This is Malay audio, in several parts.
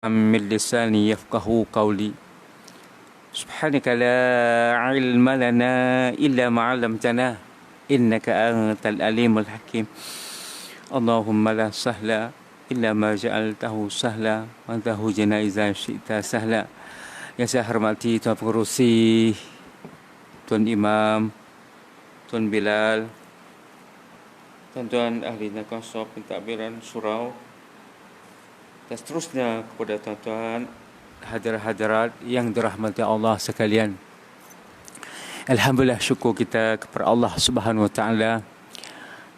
من لساني يفقه قولي سبحانك لا علم لنا إلا ما علمتنا إنك أنت الأليم الحكيم اللهم لا سهل إلا ما جعلته سهلا وانتهجنا إذا شئت سهلا. Yang saya hormati Tuan Pengerusi, Tuan Imam, Tuan Bilal, tuan-tuan ahli nakasah pentadbiran surau, dan seterusnya kepada tuan-tuan hadirat-hadirat yang dirahmati Allah sekalian. Alhamdulillah, syukur kita kepada Allah Subhanahu Wa Taala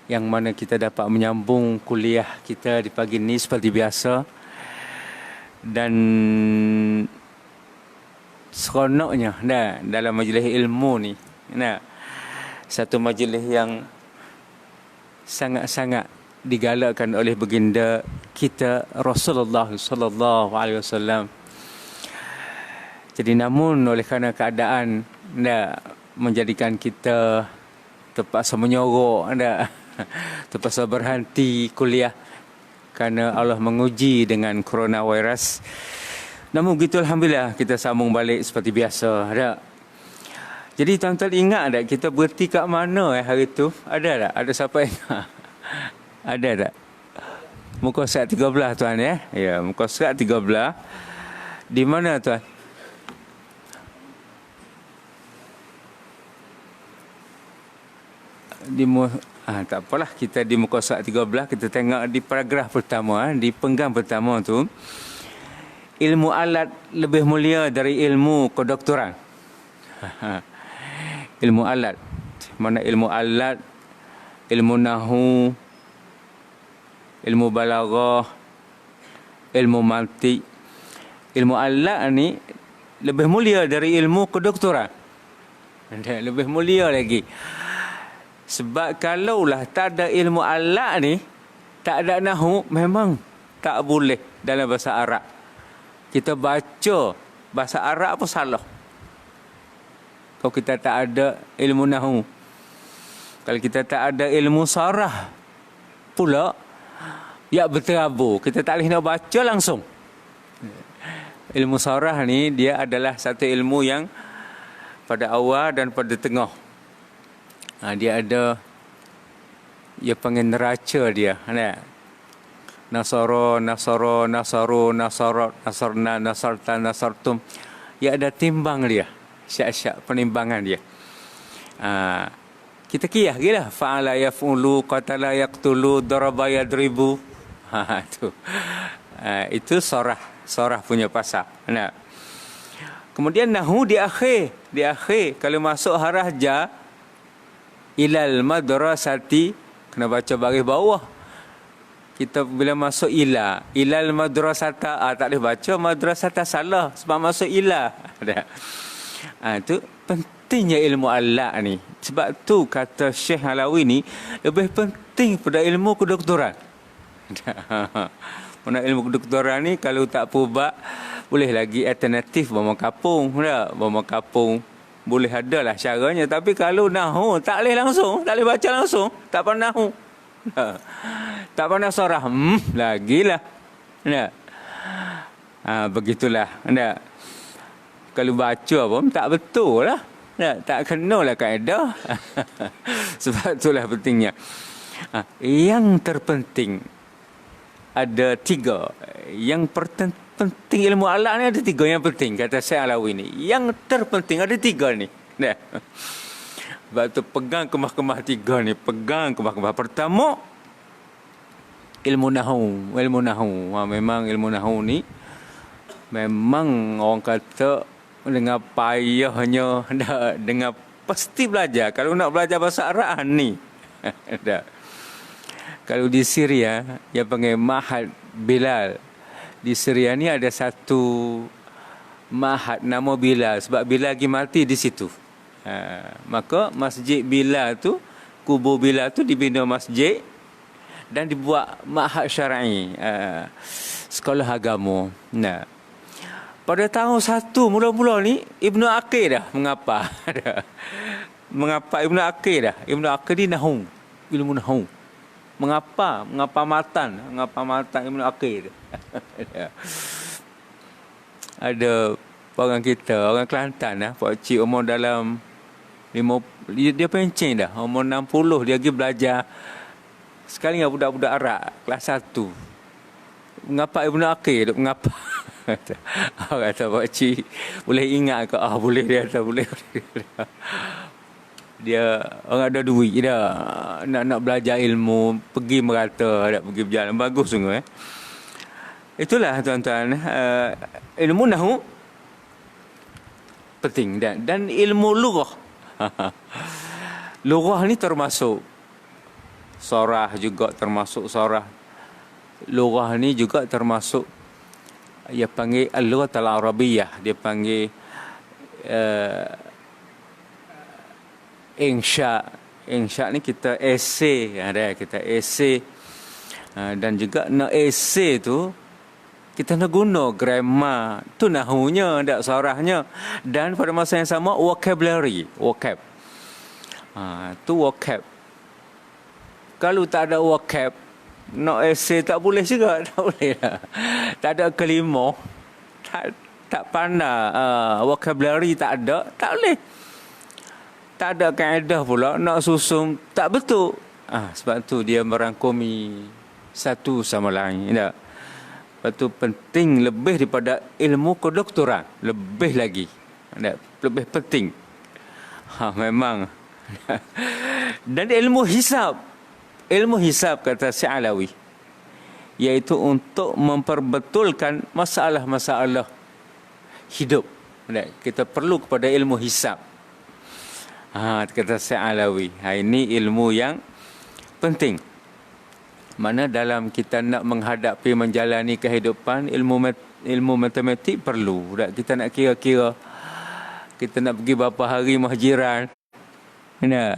yang mana kita dapat menyambung kuliah kita di pagi ini seperti biasa, dan seronoknya dalam majlis ilmu ni, satu majlis yang sangat-sangat digalakkan oleh baginda kita Rasulullah sallallahu alaihi wasallam. Jadi namun oleh kerana keadaan menjadikan kita terpaksa menyorok, terpaksa berhenti kuliah kerana Allah menguji dengan coronavirus. Namun begitu alhamdulillah kita sambung balik seperti biasa. Jadi tuan-tuan ingat tak kita berhenti kat mana hari tu? Ada tak? Ada siapa ingat? Ada tak? Muka surat 13 tuan ya? Ya, muka surat 13. Di mana tuan? Tak apalah, kita di muka surat 13, kita tengok di paragraf pertama, di penggang pertama tu. Ilmu alat lebih mulia dari ilmu kedoktoran. Ilmu alat. Mana ilmu alat, ilmu nahu, ilmu balaghah, ilmu mantik. Ilmu alat ni lebih mulia dari ilmu kedoktoran. Lebih mulia lagi. Sebab kalaulah tak ada ilmu alat ni, tak ada nahu, memang tak boleh dalam bahasa Arab. Kita baca bahasa Arab pun salah kalau kita tak ada ilmu nahu. Kalau kita tak ada ilmu sarah pula, ya berterabur, kita tak boleh nak baca langsung. Ilmu sarah ni dia adalah satu ilmu yang pada awal dan pada tengah. Dia ada, dia panggil neraca dia. Nasara, nasaru, nasarat, nasarna, nasarta, nasartum. Ya ada timbang dia, syak-syak penimbangan dia. Kita kiyah gila. Fa'ala yaf'ulu, qatala yaqtulu, daraba yadribu. Itu sorah punya pasal. Kemudian nahu di akhir. Kalau masuk harah ja, ilal madrasati, kena baca baris bawah. Kita bila masuk ilal madrasata, tak boleh baca madrasata, salah sebab masuk ila. Itu pentingnya ilmu alat ni. Sebab tu kata Syekh Alawi ni lebih penting pada ilmu kedoktoran. Mana ilmu kedoktoran ni kalau tak pubat, boleh lagi alternatif bawa kapung. Bawa kapung boleh adalah caranya. Tapi kalau nahu tak boleh langsung, tak boleh baca langsung, tak pandai nahu, tak pandai sorah, lagilah. Begitulah. Kalau baca pun tak betul lah. Tak kenalah kaedah. Sebab itulah pentingnya. Yang terpenting ada 3. Yang penting ilmu alat ni ada 3 yang penting, kata Syekh Alawi ni. Yang terpenting ada 3 ni. Sebab tu pegang kemah-kemah 3 ni. Pegang kemah-kemah. Pertama, ilmu nahu. Memang ilmu nahu ni memang orang kata dengan payahnya, dengan pasti belajar. Kalau nak belajar bahasa Arab ni. Kalau di Syria yang panggil Ma'had Bilal. Di Syria ni ada satu ma'had nama Bilal, sebab Bilal lagi mati di situ. Maka masjid Bilal tu, kubur Bilal tu dibina masjid dan dibuat ma'had syar'i, sekolah agama. Pada tahun 1 mula-mula ni Ibnu Aqil dah mengapa. Mengapa Ibnu Aqil dah? Ibnu Aqil ni nahu, ilmu nahu. Mengapa matan Ibnu Aqil. ada orang kita, orang Kelantan pak cik umur dalam 50, dia pencen dah, umur 60 dia pergi belajar sekali dengan budak-budak Arab kelas 1. Mengapa Ibnu Aqil duk mengapa? Orang kata pak cik boleh ingat ke? Boleh, dia kata boleh. Dia orang ada duit dah, nak belajar ilmu, pergi merata, nak pergi berjalan, bagus sungguh. Itulah tuan-tuan, ilmu nahwu penting, dan ilmu lughah. Lughah ni termasuk sorah, juga termasuk sorah. Lughah ni juga termasuk, dia panggil al-lughah al-arabiyah, dia panggil insya ni kita esei, kita esei, dan juga nak esei tu kita nak guna grammar tu, nahunya, tak sorahnya, dan pada masa yang sama vocabulary, tu vocab. Kalau tak ada vocab, nak esei tak boleh juga, tak boleh lah. Tak ada kalimah, tak pandai, vocabulary tak ada, tak boleh. Tak ada kaedah pula, nak susun tak betul. Sebab tu dia merangkumi satu sama lain. Tak? Sebab tu penting lebih daripada ilmu kedoktoran, lebih lagi. Tak? Lebih penting. Memang. Dan ilmu hisab kata Syekh Alawi, iaitu untuk memperbetulkan masalah-masalah hidup. Tak? Kita perlu kepada ilmu hisab. Kata Syekh Alawi, ini ilmu yang penting. Mana dalam kita nak menghadapi, menjalani kehidupan, ilmu matematik perlu. Tak? Kita nak kira-kira, kita nak pergi berapa hari mahjiran. Tak?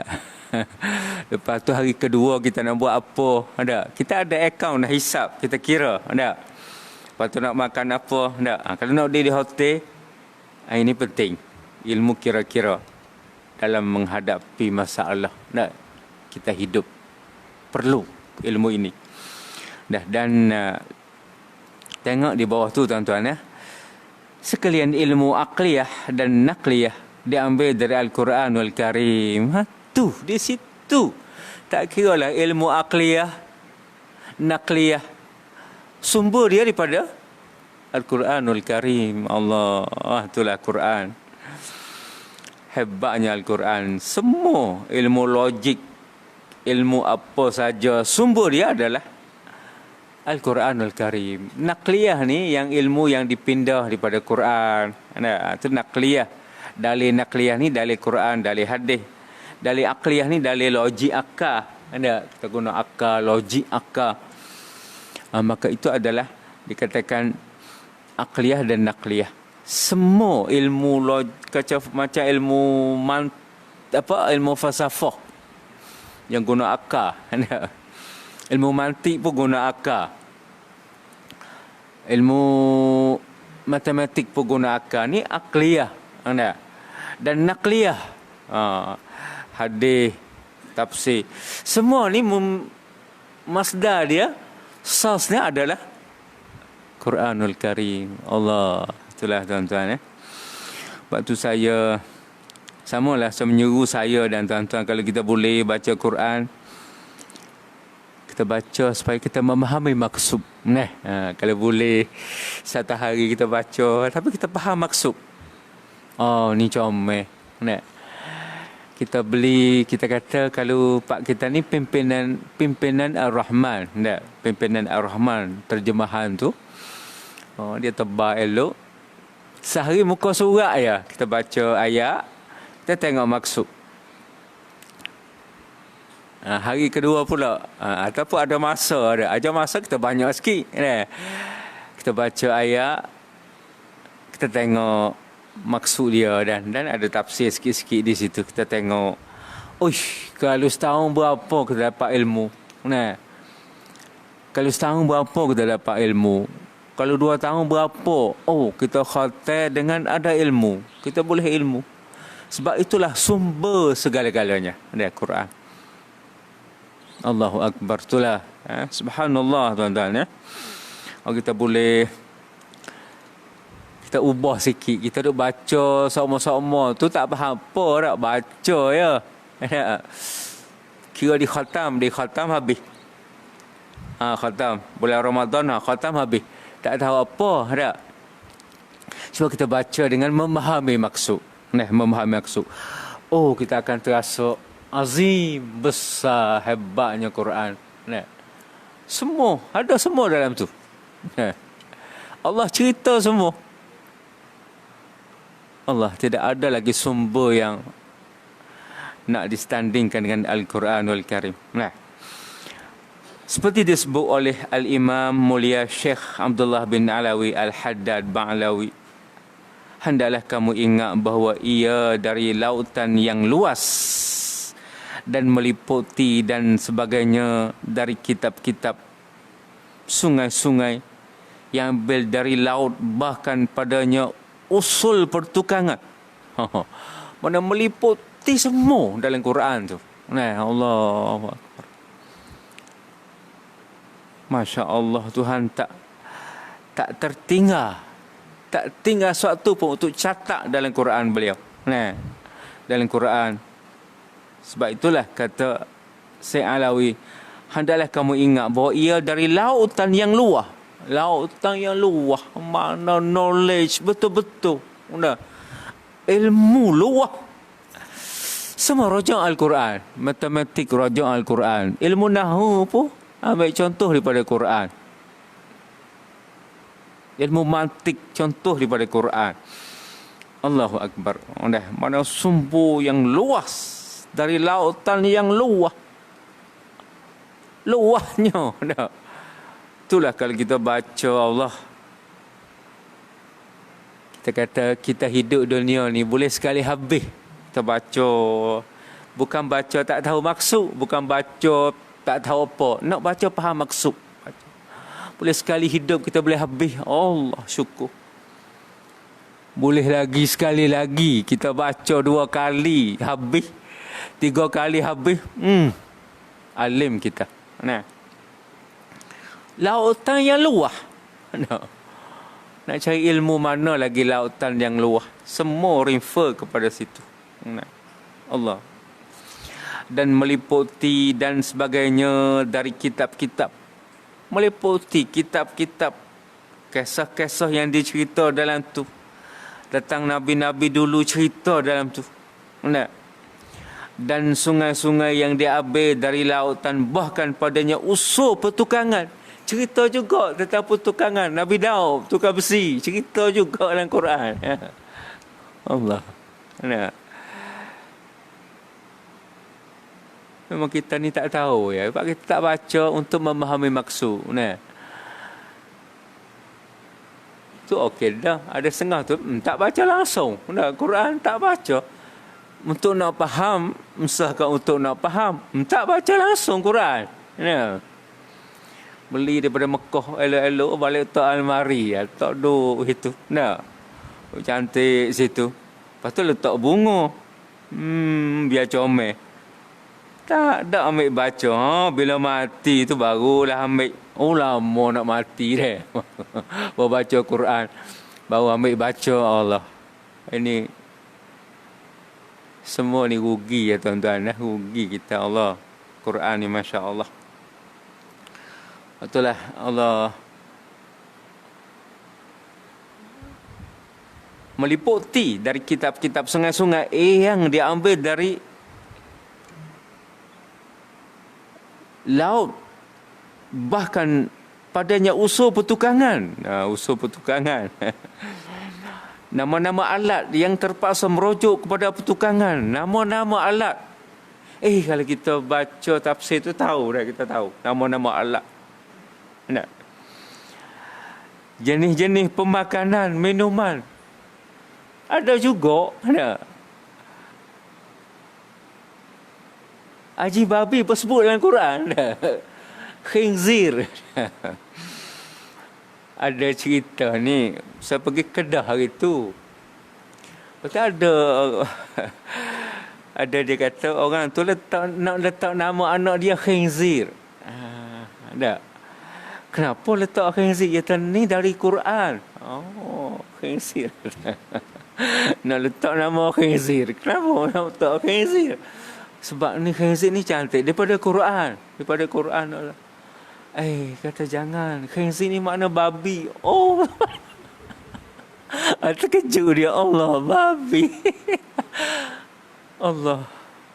Lepas tu hari kedua kita nak buat apa. Tak? Kita ada akaun, dah hisap, kita kira. Tak? Lepas tu nak makan apa. Tak? Kalau nak di hotel, ini penting. Ilmu kira-kira dalam menghadapi masalah. Tak? Kita hidup perlu ilmu ini. Dan tengok di bawah tu tuan-tuan ya. Sekalian ilmu aqliyah dan naqliyah diambil dari Al-Quranul Karim. Tu di situ. Tak kira lah ilmu aqliyah, naqliyah, sumber dia daripada Al-Quranul Karim. Allah, itulah Quran. Hebatnya Al-Quran. Semua ilmu logik, ilmu apa saja, sumber dia adalah Al-Quranul Karim. Naqliyah ni yang ilmu yang dipindah daripada Quran. Itu naqliyah. Dalil naqliyah ni dalil Quran, dalil hadis. Dalil aqliyah ni dalil logik akal. Kita guna akal, logik akal. Maka itu adalah dikatakan aqliyah dan naqliyah. Semua ilmu macam ilmu ilmu falsafah yang guna akal. Ilmu mantik pun guna akal. Ilmu matematik pun guna akal. Ni aqliyah. Dan naqliyah, hadis, tafsir, semua ni masdar dia, source-nya adalah Quranul Karim. Allah, itulah tuan-tuan. Waktu saya samalah, saya menyeru saya dan tuan-tuan, kalau kita boleh baca Quran, kita baca supaya kita memahami maksud. Kalau boleh satu hari kita baca tapi kita faham maksud. Ni comel. Kita beli, kita kata kalau pak kita ni pimpinan Ar-Rahman. Pimpinan Ar-Rahman, terjemahan tu. Dia tebal elok. Sehari muka surat ya, kita baca ayat, kita tengok maksud. Hari kedua pula, ataupun ada masa kita banyak sikit. Kita baca ayat, kita tengok maksud dia, dan ada tafsir sikit-sikit di situ. Kita tengok, kalau setahun berapa kita dapat ilmu. Kalau setahun berapa kita dapat ilmu. Kalau 2 tahun berapa, kita khatam dengan ada ilmu. Kita boleh ilmu. Sebab itulah sumber segala-galanya. Ada Quran. Allahu Akbar. Itulah. Subhanallah tuan-tuan. Kita boleh kita ubah sikit. Kita duk baca sama-sama tu tak faham apa dak baca ya. Kira di khatam habis. Khatam bulan Ramadan khatam habis. Tak tahu apa dak. Cuba kita baca dengan memahami maksud. Memahami maksud. Oh, kita akan terasa azim, besar, hebatnya Quran. Semua dalam tu. Allah cerita semua. Allah tidak ada lagi sumber yang nak disandingkan dengan Al-Quranul Karim. Seperti disebut oleh Al-Imam Mulia Syekh Abdullah bin Alawi Al-Haddad Ba'lawi, hendaklah kamu ingat bahawa ia dari lautan yang luas dan meliputi dan sebagainya, dari kitab-kitab, sungai-sungai yang ambil dari laut, bahkan padanya usul pertukangan. Mana meliputi semua dalam Quran tu. Allah Akbar. Masya Allah, Tuhan tak tertinggal. Tak tinggal suatu pun untuk catat dalam Quran beliau. Dalam Quran. Sebab itulah kata Syekh Alawi, hendaklah kamu ingat bahawa ia dari lautan yang luas. Lautan yang luas. Mana knowledge betul-betul. Ilmu luas. Semua rojak Al-Quran. Matematik rojak Al-Quran. Ilmu nahu pun ambil contoh daripada Quran. Ilmu mantik contoh daripada Quran. Allahu Akbar. Mana sumber yang luas. Dari lautan yang luas. Luasnya. Itulah kalau kita baca Allah. Kita kata kita hidup dunia ni boleh sekali habis. Kita baca. Bukan baca tak tahu maksud. Bukan baca tak tahu apa. Nak baca faham maksud. Boleh sekali hidup kita boleh habis. Allah syukur. Boleh lagi sekali lagi. Kita baca 2 kali habis. 3 kali habis. Alim kita. Lautan yang luas. Nak cari ilmu mana lagi lautan yang luas. Semua refer kepada situ. Allah. Dan meliputi dan sebagainya dari kitab-kitab. Meliputi kitab-kitab. Kisah-kisah yang dicerita dalam tu. Datang Nabi-Nabi dulu cerita dalam tu. Dan sungai-sungai yang diambil dari lautan, bahkan padanya usul pertukangan. Cerita juga tentang pertukangan. Nabi Daud tukar besi, cerita juga dalam Quran. Allah. Memang kita ni tak tahu ya. Sebab kita tak baca untuk memahami maksud. Tu okey dah. Ada setengah tu tak baca langsung. Quran tak baca. Untuk nak faham, misalkan untuk nak faham, tak baca langsung Quran. Beli daripada Mekah elok-elok, balik letak almari, letak duduk situ. Cantik situ. Lepas tu letak bunga. Biar comel. Tak ambil baca. Bila mati tu barulah ambil. Lama nak mati dah. Baru baca Quran. Baru ambil baca Allah. Ini semua ni rugi ya tuan-tuan. Rugi kita Allah. Quran ni Masya Allah. Itulah Allah meliputi dari kitab-kitab sungai-sungai yang diambil dari laut. Bahkan padanya usul pertukangan. Usul pertukangan. Nama-nama alat yang terpaksa merujuk kepada pertukangan. Nama-nama alat. Kalau kita baca tafsir tu tahu dah, kita tahu. Nama-nama alat. Jenis-jenis pemakanan, minuman. Ada juga. Haji babi pun sebut dalam Quran. Khinzir. Ada cerita ni, saya pergi Kedah hari tu. Lepas ada dia kata orang tu nak letak nama anak dia Khinzir. Ada. Kenapa letak Khinzir? Dia kata ni dari Quran. Khinsir. Nak letak nama khinsir. Kenapa nak letak khinsir? Sebab ni khinsir ni cantik daripada Quran. Daripada Quran Allah. Kata jangan. Khinsir ni makna babi. Oh. Terkejut dia. Allah, babi. Allah.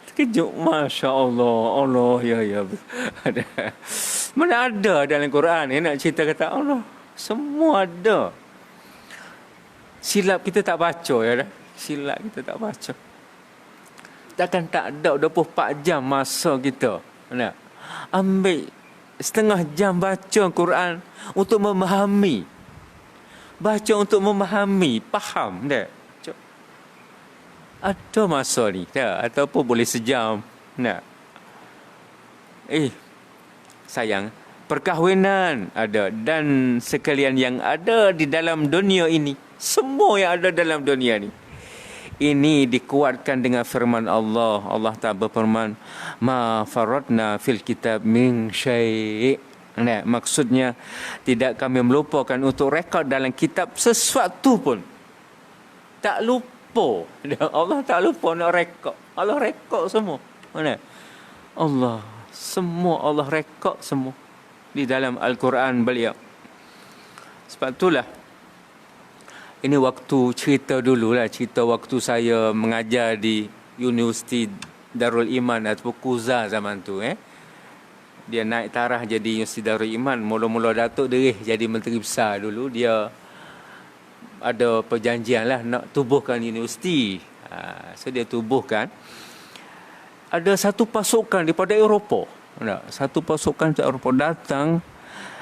Terkejut. Masya Allah. Allah, ya. Mana ada dalam Quran ni nak cerita kata Allah. Semua ada. Silap kita tak baca ya dah. Silap kita tak baca. Takkan tak ada 24 jam masa kita. Nak ambil setengah jam baca Quran untuk memahami. Baca untuk memahami, faham tak? Ada masa ni tak? Ataupun boleh sejam. Nak. Sayang, perkahwinan ada dan sekalian yang ada di dalam dunia ini. Semua yang ada dalam dunia ni. Ini dikuatkan dengan firman Allah. Allah Ta'ala berfirman, ma faradna fil kitab min syai'. Nah, maksudnya tidak kami melupakan untuk rekod dalam kitab sesuatu pun. Tak lupa. Allah tak lupa nak rekod. Allah rekod semua. Mana? Allah semua Allah rekod semua di dalam Al-Quran beliau. Sebab itulah ini waktu cerita dululah, cerita waktu saya mengajar di Universiti Darul Iman ataupun Kuza zaman tu. Dia naik tarah jadi Universiti Darul Iman. Mula-mula Datuk Derih jadi Menteri Besar dulu. Dia ada perjanjian lah nak tubuhkan universiti. So dia tubuhkan. Ada satu pasukan daripada Eropah. Satu pasukan dari Eropah datang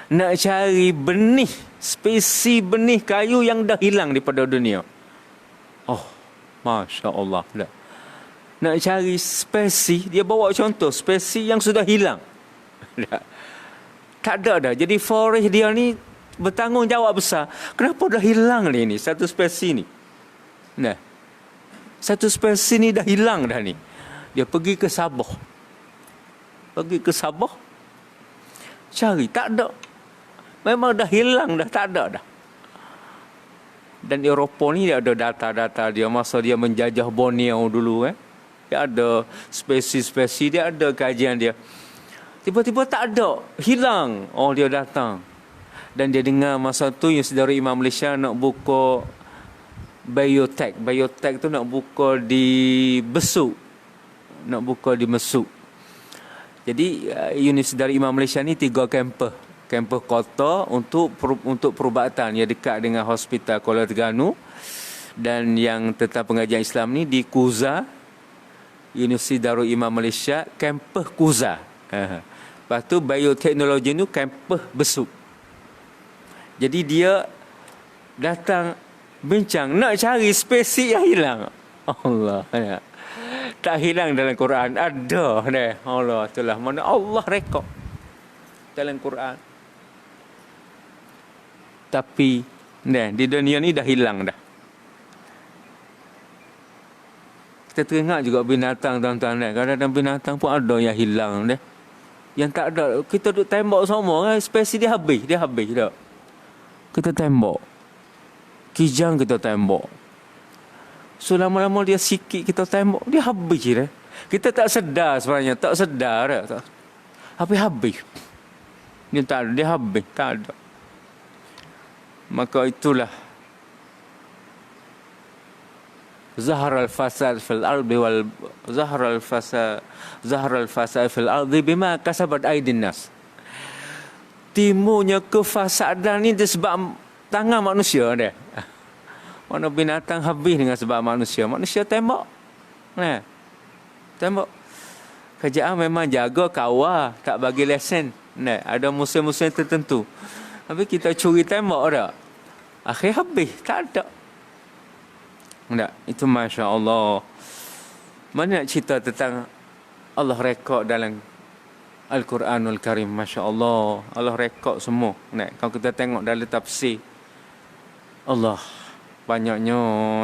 nak cari benih, spesi benih kayu yang dah hilang daripada dunia. Oh, Masya Allah. Nak cari spesi, dia bawa contoh spesi yang sudah hilang. Tak ada dah. Jadi forest dia ni bertanggungjawab besar. Kenapa dah hilang ni satu spesi ni? Satu spesi ni dah hilang dah ni. Dia pergi ke Sabah. Cari, tak ada. Memang dah hilang dah, tak ada dah. Dan Eropah ni dia ada data-data dia masa dia menjajah Borneo dulu. Dia ada spesi-spesi, dia ada kajian dia. Tiba-tiba tak ada, hilang. Oh, dia datang. Dan dia dengar masa tu yang saudara Imam Malaysia nak buka biotek. Biotek tu nak buka di Besuk. Nak buka di Mesuk. Jadi unit saudara Imam Malaysia ni 3 kampus. Kampus kota untuk perubatan yang dekat dengan Hospital Kuala Terengganu. Dan yang tentang pengajian Islam ni di Kuza, Universiti Darul Imam Malaysia, kampus Kuza. Lepas tu bioteknologi ni kampus Besuk. Jadi dia datang bincang nak cari spesi yang hilang. Allah, ya. Tak hilang dalam Quran, ada dah. Allah, itulah mana Allah rekod dalam Quran. Tapi di dunia ni dah hilang dah. Kita teringat juga binatang tuan-tuan. Kadang-kadang binatang pun ada yang hilang dah. Yang tak ada, kita duduk tembak semua spesi dia habis dah. Kita tembak. Kijang kita tembak. So lama-lama dia sikit kita tembak, dia habis dah. Kita tak sedar sebenarnya, tak sedar dah. Habis. Dia tak ada, dia habis, tak ada. Maka itulah Zaharal fasad fil ardi wal Zaharal fasad fil ardi bima kasabat aydin nas. Timbulnya kefasadan ni disebab tangan manusia dia. Mana binatang habis dengan sebab manusia. Manusia tembak. Tembak. Kerajaan memang jaga kawal, tak bagi lesen. Ada musim-musim tertentu. Tapi kita curi tembak dah. Akhir habis, tak ada. Itu Masya Allah. Mana nak cerita tentang Allah rekod dalam Al-Quranul Karim. Masya Allah. Allah rekod semua. Kalau kita tengok dalam tafsir, Allah banyaknya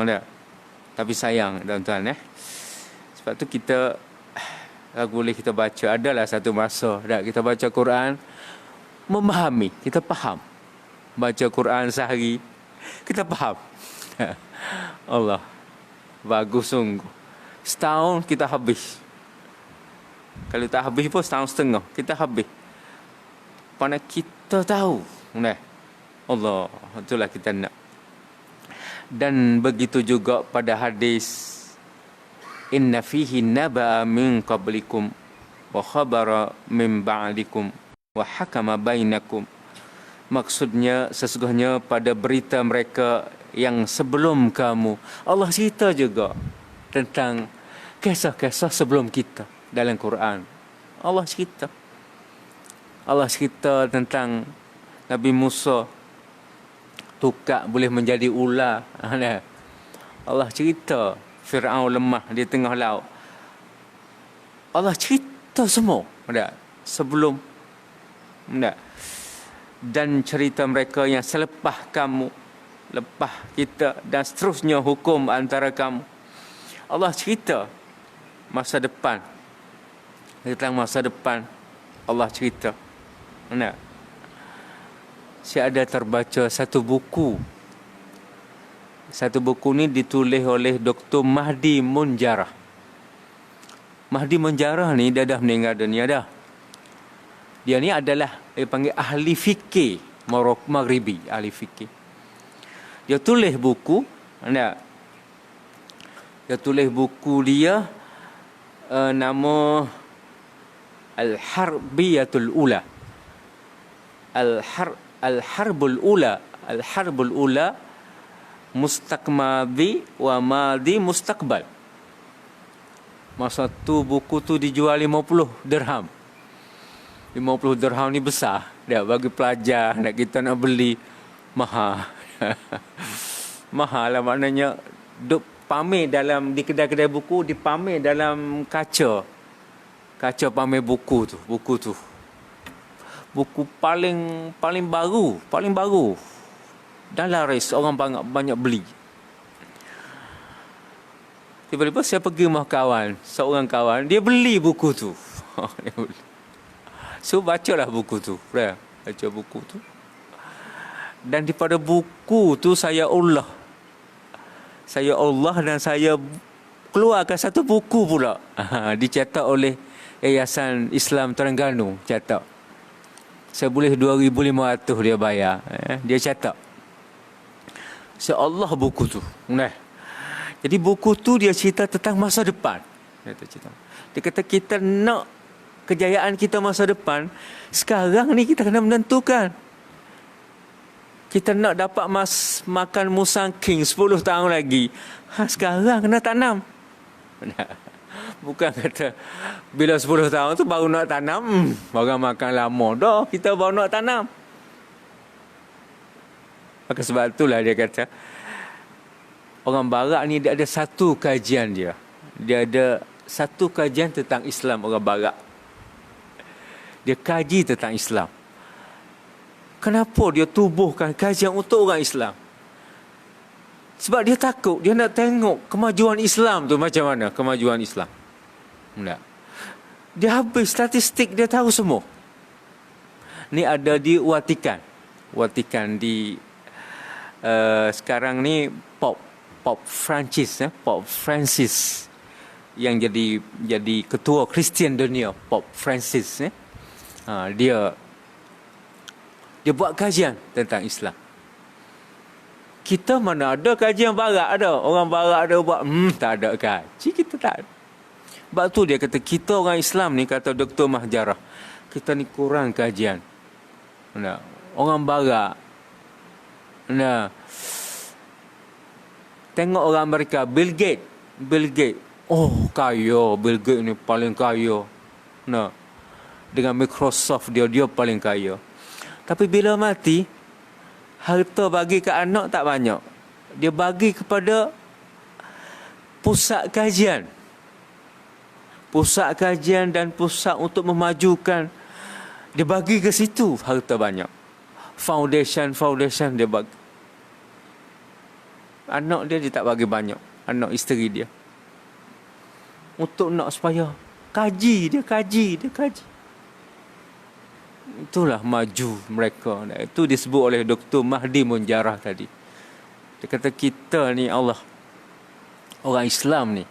dah. Tapi sayang tuan-tuan. Sebab tu kita boleh kita baca. Adalah satu masa kita baca Quran, memahami, kita faham. Baca Quran sehari, Kita faham. Allah. Bagus sungguh. Setahun kita habis. Kalau tak habis pun setahun setengah kita habis. Kerana kita tahu. Nah, Allah, itulah kita nak. Dan begitu juga pada hadis, inna fihi naba'a min qablikum wa khabara min ba'dikum wa hakama bainakum. Maksudnya sesungguhnya pada berita mereka yang sebelum kamu, Allah cerita juga tentang kisah-kisah sebelum kita dalam Quran. Allah cerita tentang Nabi Musa tukar boleh menjadi ular. Allah cerita Fir'aun lemah di tengah laut. Allah cerita semua sebelum. Dan cerita mereka yang selepas kamu, lepas kita, dan seterusnya hukum antara kamu. Allah cerita masa depan. Tentang masa depan Allah cerita. Saya ada terbaca satu buku. Satu buku ni ditulis oleh Dr. Mahdi Munjarah. Mahdi Munjarah ni dia dah meninggal dunia dah. Dia ni adalah dia panggil ahli fikir Maghribi, ahli fikir. Dia tulis buku, dia tulis buku dia nama Al-Harbiyatul Ula. Al-Harbul Ula Mustaqmadi wa Madi Mustaqbal. Masa tu buku tu dijual 50 dirham. 50 dirham ni besar. Dia bagi pelajar, nak kita nak beli mahal. Mahal lah, maknanya duk pamer dalam di kedai-kedai buku, dipamer dalam kaca pamer buku tu. Buku paling baru dan laris, orang banyak beli. Tiba-tiba saya pergi rumah kawan, seorang kawan, dia beli buku tu. So bacalah buku tu, baca buku tu. Dan daripada buku tu saya Allah dan saya keluarkan satu buku pula. Dicetak oleh Yayasan Islam Terengganu, cetak. Seboleh 2,500 dia bayar. Dia cetak. Allah buku tu. Jadi buku tu dia cerita tentang masa depan. Dia kata kita nak kejayaan kita masa depan, sekarang ni kita kena menentukan. Kita nak dapat makan musang king 10 tahun lagi. Sekarang kena tanam. Bukan kata bila 10 tahun tu baru nak tanam, orang makan lama dah, kita baru nak tanam. Maka sebab itulah dia kata orang barat ni dia ada satu kajian dia. Dia ada satu kajian tentang Islam orang barat. Dia kaji tentang Islam. Kenapa dia tubuhkan kajian untuk orang Islam? Sebab dia takut, dia nak tengok kemajuan Islam tu macam mana, kemajuan Islam. Dia habis statistik, dia tahu semua. Ni ada di Vatikan di sekarang ni Pope Francis yang jadi ketua Kristian dunia, Pope Francis. Dia buat kajian tentang Islam. Kita mana ada kajian barat ada. Orang barat ada buat, tak ada kaji, kita tak ada. Sebab tu dia kata, kita orang Islam ni, kata Dr. Mahjarah, kita ni kurang kajian. Orang barat, tengok orang Amerika, Bill Gates. Oh, kaya. Bill Gates ni paling kaya. Dengan Microsoft dia paling kaya. Tapi bila mati, harta bagi ke anak tak banyak. Dia bagi kepada pusat kajian dan pusat untuk memajukan. Dia bagi ke situ harta banyak. Foundation dia bagi. Anak dia tak bagi banyak. Anak isteri dia. Untuk nak supaya dia kaji. Itulah maju mereka. Itu disebut oleh Dr. Mahdi Munjarah tadi. Dia kata kita ni Allah, orang Islam ni,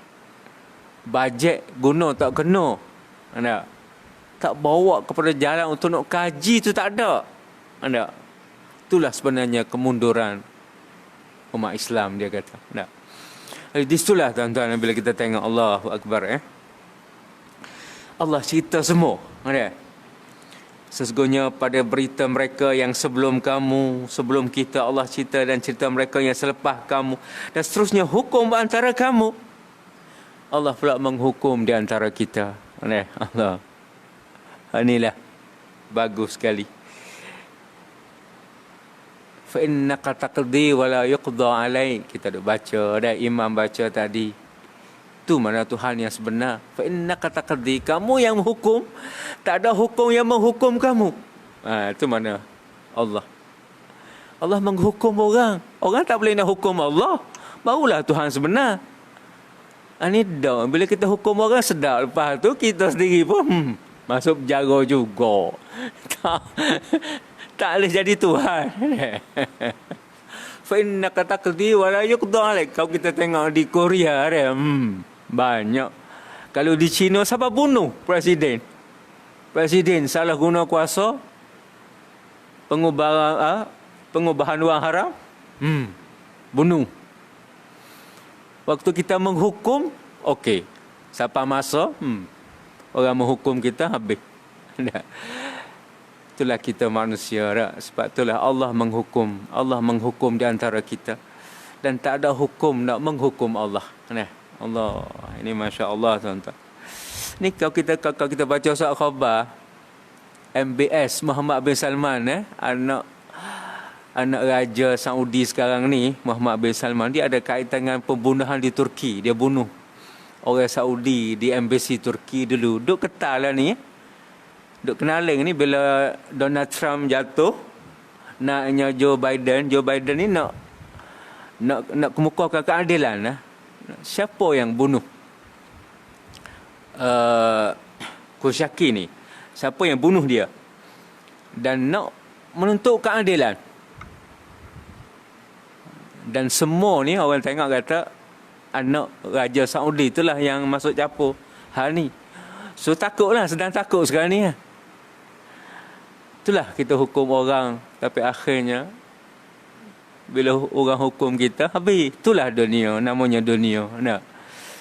bajet guna tak kena. Anda tak bawa kepada jalan untuk nak kaji tu tak ada. Anda itulah sebenarnya kemunduran umat Islam, dia kata. Anda di situlah tuan-tuan bila kita tengok Allahu Akbar, Allah cerita semua. Anda sesungguhnya pada berita mereka yang sebelum kamu, sebelum kita, Allah cerita, dan cerita mereka yang selepas kamu, dan seterusnya hukum antara kamu. Allah pula menghukum di antara kita. Allah, inilah bagus sekali. Fa innaka taqdi wa la yuqda alaik. Kita duk baca, ada imam baca tadi. Itu mana Tuhan yang sebenar. Fa innaka taqdi, kamu yang menghukum, tak ada hukum yang menghukum kamu. Itu mana Allah. Allah menghukum orang. Orang tak boleh nak hukum Allah. Barulah Tuhan sebenar. Ini dah bila kita hukum orang sedap, lepas tu kita sendiri pun masuk penjara juga. Tak boleh jadi Tuhan. Fa innaka taqdi wa la yuqda alaik. Kalau kita tengok di Korea dia, banyak. Kalau di China, siapa bunuh presiden? Presiden salah guna kuasa, pengubahan wang haram, bunuh. Waktu kita menghukum, okey. Siapa masa, orang menghukum kita, habis. Itulah kita manusia. Sebab itulah Allah menghukum. Allah menghukum di antara kita. Dan tak ada hukum nak menghukum Allah. Allah, ini Masya Allah, tuan-tuan. Ni kalau kita baca surat khabar, MBS Muhammad bin Salman, anak Raja Saudi sekarang ni, Muhammad bin Salman, dia ada kaitan dengan pembunuhan di Turki. Dia bunuh orang Saudi di embassy Turki dulu. Duk ketal lah ni. Duk kenaling ni bila Donald Trump jatuh, naknya Joe Biden ni nak kemukakan keadilan. Siapa yang bunuh Khashoggi ni? Siapa yang bunuh dia? Dan nak menuntut keadilan. Dan semua ni orang tengok kata anak Raja Saudi itulah yang masuk capur hal ni. So takutlah, sedang takut sekarang ni. Itulah kita hukum orang, tapi akhirnya bila orang hukum kita, habis. Itulah dunia, namanya dunia.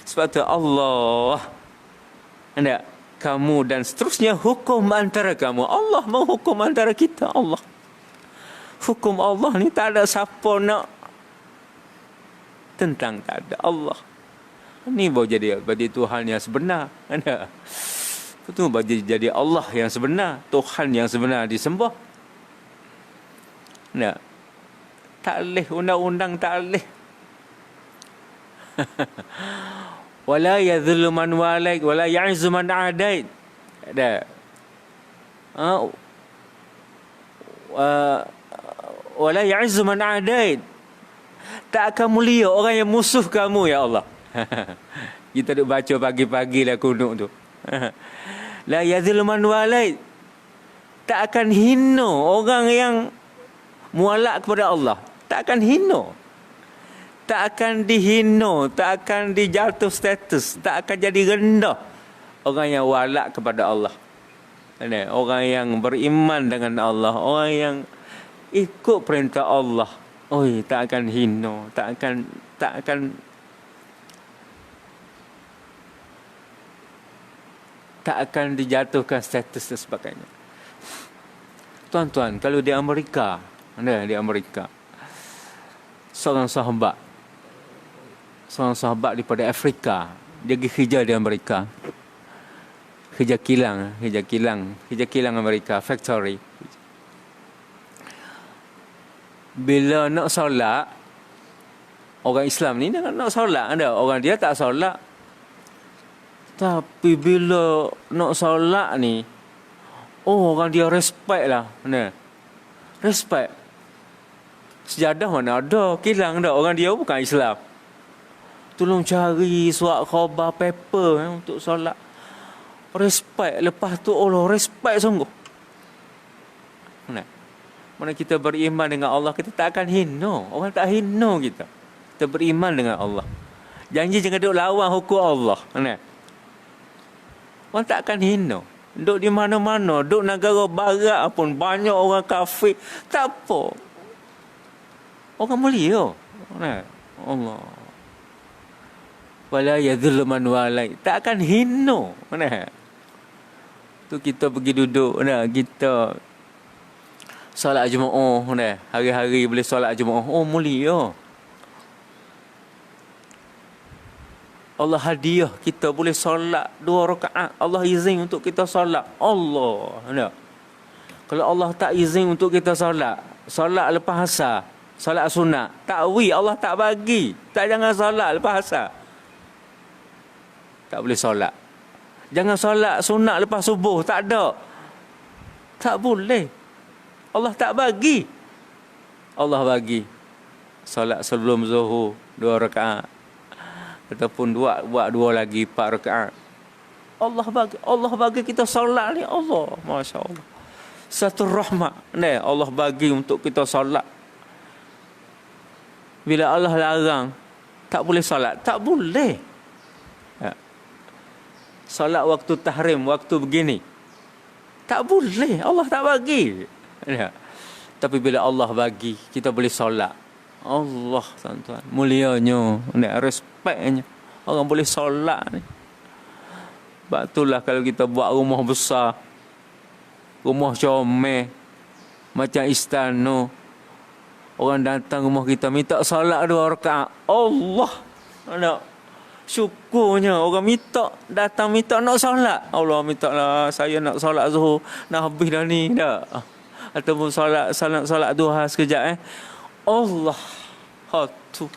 Sebab tu Allah, kamu dan seterusnya hukum antara kamu. Allah menghukum antara kita. Allah, hukum Allah ni tak ada siapa nak tentang, tak ada. Allah ni baru jadi Tuhan yang sebenar. Itu baru jadi Allah yang sebenar, Tuhan yang sebenar disembah. Tak boleh undang-undang, tak boleh. Wala yadhullu man walaik wala ya'izzu man adait. Wala ya'izzu man adait. Tak akan mulia orang yang musuh kamu, ya Allah. Kita duk baca pagi-pagi lah kunut tu. La yadhillu man walait. Tak akan hina orang yang mualak kepada Allah. Tak akan hina. Tak akan dihina, tak akan dijatuh status, tak akan jadi rendah orang yang walak kepada Allah. Orang yang beriman dengan Allah, orang yang ikut perintah Allah. Tak akan hina, tak akan dijatuhkan status dan sebagainya. Tuan-tuan, kalau di Amerika, seorang sahabat daripada Afrika, dia pergi kerja di Amerika. Kerja kilang Amerika, factory. Bila nak solat, orang Islam ni nak solat, orang dia tak solat. Tapi bila nak solat ni, orang dia respect lah. Respect. Sejadah mana ada, kilang dah. Orang dia bukan Islam. Tolong cari surat khabar, paper untuk solat. Respect. Lepas tu Allah respect sungguh. Mana kita beriman dengan Allah, kita tak akan hina. Orang tak hina kita. Kita beriman dengan Allah. Janji jangan duduk lawan hukum Allah. Nah. Orang tak akan hina. Duduk di mana-mana, duduk negara barat pun banyak orang kafir. Tak apa. Orang mulia. Nah. Allah. Wala yadhillu man walai. Tak akan hina. Nah. Tu kita pergi duduk, nah, kita solat Jumaat, nah, hari-hari boleh solat Jumaat. Oh, mulia. Allah hadiah kita boleh solat 2 rakaat. Allah izin untuk kita solat. Allah, nah. Kalau Allah tak izin untuk kita solat lepas asar, solat sunat, takwi Allah tak bagi. Tak, jangan solat lepas asar. Tak boleh solat. Jangan solat sunat lepas subuh. Tak ada. Tak boleh. Allah tak bagi. Allah bagi. Solat sebelum zuhur 2 rakaat. Ataupun buat 2 lagi 4 rakaat. Allah bagi. Allah bagi kita solat ni. Allah. Masya Allah. Satu rahmat. Ni Allah bagi untuk kita solat. Bila Allah larang, tak boleh solat. Tak boleh. Solat waktu tahrim, waktu begini. Tak boleh. Allah tak bagi. Ya. Tapi bila Allah bagi, kita boleh solat. Allah, tuan-tuan. Mulianya. Respeknya. Orang boleh solat ni. Sebab itulah kalau kita buat rumah besar, rumah comel, macam istana, orang datang rumah kita minta solat 2 rakaat. Allah. Nak. Syukurnya orang datang minta nak solat. Allah minta lah, saya nak solat zuhur, nak habis dah ni dah. Ataupun solat duha sekejap Allah. Tu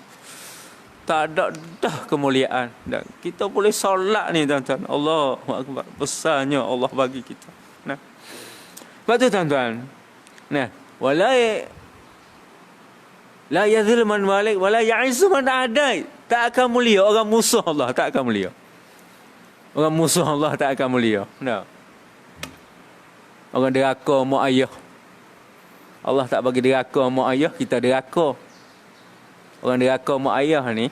tak ada dah kemuliaan. Dan kita boleh solat ni, tuan-tuan. Allah Akbar. Besarnya Allah bagi kita. Nah. Lepas tu, tuan-tuan. Nah, la yadhil man walik wala ya'izzu man adai. Tak akan mulia orang musuh Allah, tak akan mulia. Orang musuh Allah tak akan mulia. Nah. Orang deraka mak ayah. Allah tak bagi deraka mak ayah, kita deraka. Orang deraka mak ayah ni,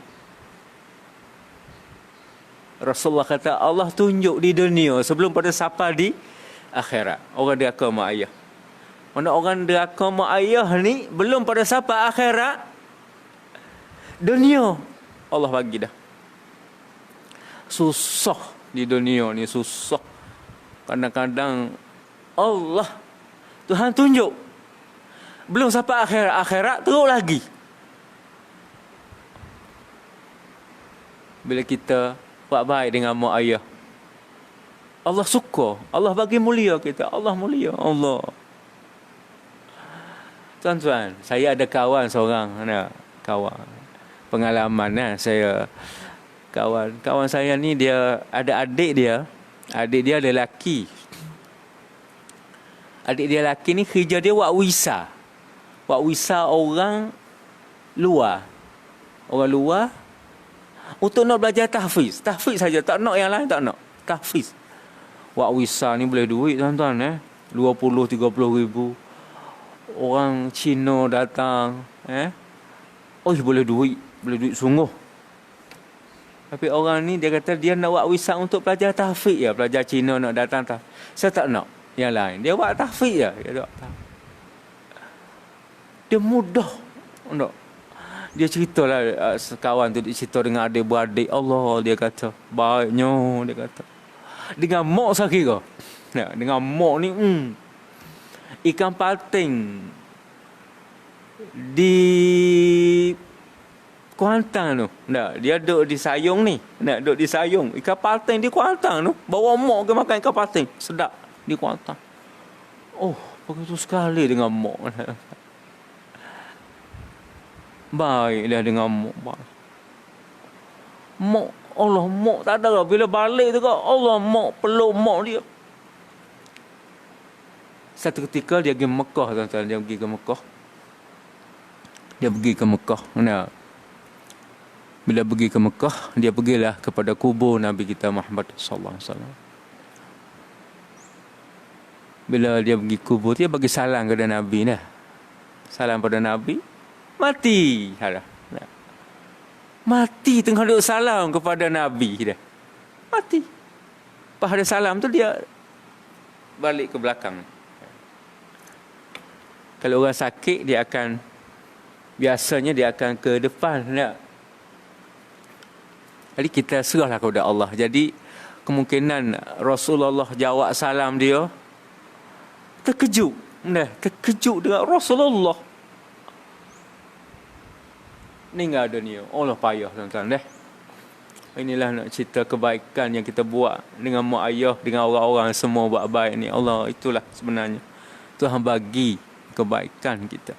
Rasulullah kata Allah tunjuk di dunia sebelum pada siapa di akhirat. Orang deraka mak ayah. Mana orang deraka mak ayah ni belum pada siapa akhirat, dunia Allah bagi dah. Susah di dunia ni, susah. Kadang-kadang Allah Tuhan tunjuk belum sampai akhirat teruk lagi. Bila kita buat baik dengan mak ayah, Allah suka, Allah bagi mulia kita. Allah mulia, Allah. Tuan-tuan, saya ada kawan seorang, kawan pengalaman saya, kawan saya ni, dia ada adik dia lelaki. Adik dia lelaki ni kerja dia buat wisa orang luar untuk nak belajar tahfiz saja, tak nak yang lain, tak nak tahfiz. Buat wisa ni boleh duit, tuan-tuan, 20-30 ribu. Orang Cina datang, boleh duit sungguh. Tapi orang ni dia kata dia nak buat wisat untuk pelajar tahfiz ya. Pelajar Cina nak datang tahfiz. Saya tak nak yang lain. Dia buat tahfiz ya. Dia mudah. Dia ceritalah, kawan tu dia cerita dengan adik-beradik. Allah, dia kata baiknya, dia kata dengan mak saya kira. Dengan mak ni ikan pating di Kuantan tu. Dia duduk di Sayung ni. Duduk di Sayung. Ikan pating di Kuantan tu. Bawa mak ke makan ikan pating. Sedap di Kuantan. Oh, begitu sekali dengan mak. Baiklah dengan mak. Mak, Allah, mak tak ada. Bila balik tu kau, Allah, mak peluk mak dia. Satu ketika dia pergi Mekah, tuan-tuan. Dia pergi ke Mekah. Bila pergi ke Mekah, dia pergilah kepada kubur Nabi kita Muhammad sallallahu alaihi wasallam. Bila dia pergi kubur, dia bagi salam kepada Nabi dah. salam pada Nabi, mati. Mati tengah duk salam kepada Nabi dah. Mati. Pada salam tu dia balik ke belakang. Kalau orang sakit biasanya dia akan ke depan. Jadi kita serahlah kepada Allah. Jadi kemungkinan Rasulullah jawab salam dia, terkejut dengan Rasulullah. Meninggal dunia. Allah payah tuan-tuan dah. Inilah nak cerita kebaikan yang kita buat dengan mak ayah, dengan orang-orang semua buat baik ni. Allah, itulah sebenarnya Tuhan bagi kebaikan kita.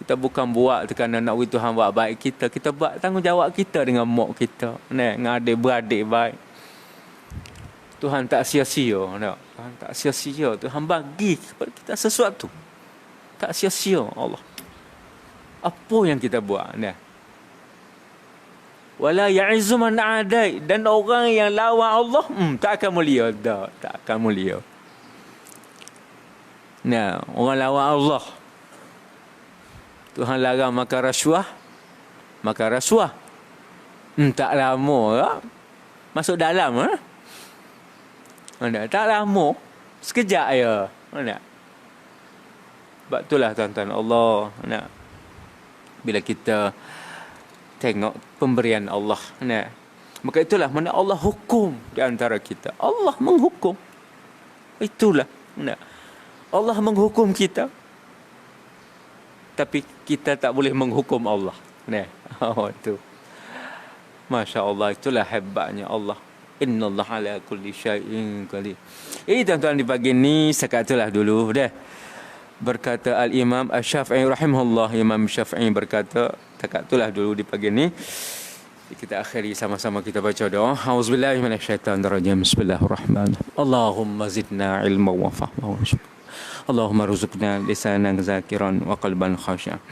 Kita bukan buat kerana nak bagi Tuhan buat baik kita. Kita buat tanggungjawab kita dengan mak kita, dengan adik-beradik baik. Tuhan tak sia-sia. Tuhan tak sia-sia. Tuhan bagi kepada kita sesuatu. Tak sia-sia Allah. Apa yang kita buat. Wala ya'izzu man adai. Dan orang yang lawan Allah, tak akan mulia. Tak akan mulia. Orang lawan Allah. Tuhan larang makan rasuah. Tak lama masuk dalam. Tak lama. Sekejap je. Sebab itulah tuan-tuan Allah. Bila kita tengok pemberian Allah. Maka itulah mana Allah hukum di antara kita. Allah menghukum. Itulah. Allah menghukum kita. Tapi kita tak boleh menghukum Allah. Itu. Masya Allah. Itulah hebatnya Allah. Inna Allah ala kulli syai'in qadir. Tuan-tuan di pagi ni setakat itulah dulu dah. Berkata Al-Imam Asy-Syafi'i rahimahullah. Imam Syafi'i berkata, setakat itulah dulu di pagi ni. Kita akhiri sama-sama kita baca doa. Auzubillahi minasyaitonirrajim. Bismillahirrahmanirrahim. Allahumma zidna ilma wa fahma wa syukra. Allahumma rzuqna lisanan zakiran wa qalban khashi'an.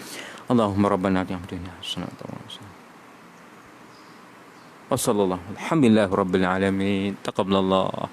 Allahumma rabbana atina fid dunya hasanatan wa qina wa sallallahu alhamdulillahi rabbil alamin. Taqabbalallah.